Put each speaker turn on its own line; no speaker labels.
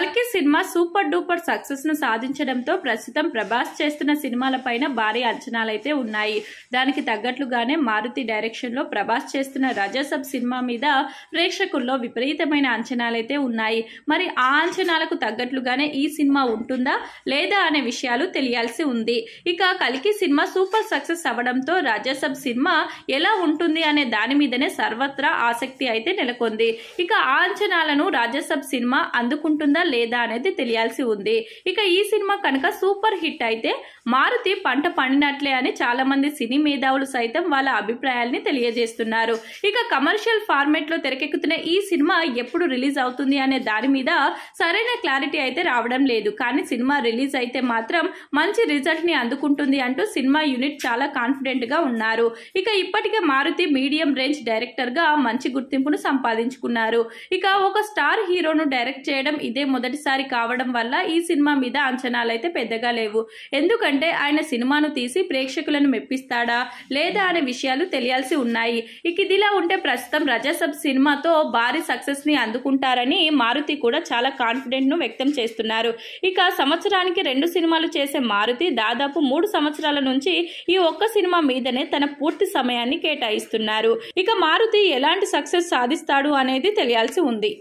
కల్కి cinema super duper success ను సాధించడంతో ప్రస్తుతం ప్రభాస్ చేస్తున్న సినిమాలపైన భారీ అంచనాలైతే ఉన్నాయి. దానికి తగ్గట్లుగానే మారుతి డైరెక్షన్ లో ప్రభాస్ చేస్తున్న రాజాసాబ్ సినిమా మీద ప్రేక్షకుల్లో విపరీతమైన అంచనాలైతే ఉన్నాయి. మరి ఆ అంచనాలకు తగ్గట్లుగానే ఈ సినిమా ఉంటుందా లేదా అనే విషయాలు తెలియాల్సి ఉంది. ఇక కల్కి సినిమా సూపర్ సక్సెస్ అవ్వడంతో రాజాసాబ్ సినిమా ఎలా ఉంటుంది అనే దాని మీదనే సర్వత్రా ఆసక్తి అయితే నెలకొంది. ఇక ఆ అంచనాలను రాజాసాబ్ సినిమా అందుకుంటుందా లేదా అనేది తెలియాల్సి ఉంది. ఇక ఈ సినిమా కనుక సూపర్ హిట్ అయితే మారుతి పంట పండినట్లే అని చాలా మంది సినీ మేధావులు సైతం వాళ్ళ అభిప్రాయాల్ని తెలియజేస్తున్నారు. ఇక కమర్షియల్ ఫార్మేట్ లో తెరకెక్కుతున్న ఈ సినిమా ఎప్పుడు రిలీజ్ అవుతుంది అనే దాని మీద సరైన క్లారిటీ అయితే రావడం లేదు. కానీ సినిమా రిలీజ్ అయితే మాత్రం మంచి రిజల్ట్ ని అందుకుంటుంది అంటూ సినిమా యూనిట్ చాలా కాన్ఫిడెంట్ గా ఉన్నారు. ఇక ఇప్పటికే మారుతి మీడియం రేంజ్ డైరెక్టర్ గా మంచి గుర్తింపును సంపాదించుకున్నారు. ఇక ఒక స్టార్ హీరోను డైరెక్ట్ చేయడం ఇదే మొదటిసారి కావడం వల్ల ఈ సినిమా మీద అంచనాలు అయితే పెద్దగా లేవు. ఎందుకంటే ఆయన సినిమాను తీసి ప్రేక్షకులను మెప్పిస్తాడా లేదా అనే విషయాలు తెలియాల్సి ఉన్నాయి. ఇక ఇదిలా ఉంటే ప్రస్తుతం రాజాసాబ్ సినిమాతో భారీ సక్సెస్ ని అందుకుంటారని మారుతి కూడా చాలా కాన్ఫిడెంట్ ను వ్యక్తం చేస్తున్నారు. ఇక సంవత్సరానికి 2 సినిమాలు చేసే మారుతి దాదాపు 3 సంవత్సరాల నుంచి ఈ ఒక్క సినిమా మీదనే తన పూర్తి సమయాన్ని కేటాయిస్తున్నారు. ఇక మారుతి ఎలాంటి సక్సెస్ సాధిస్తాడు అనేది తెలియాల్సి ఉంది.